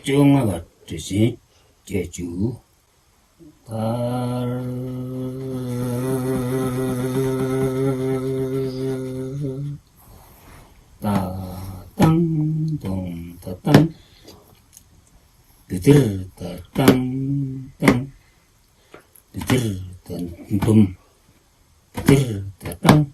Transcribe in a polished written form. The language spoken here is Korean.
쫑아가 뜻이 제주 따땅동 따땅 드들 따땅땅 드들 딴둠 드들 따땅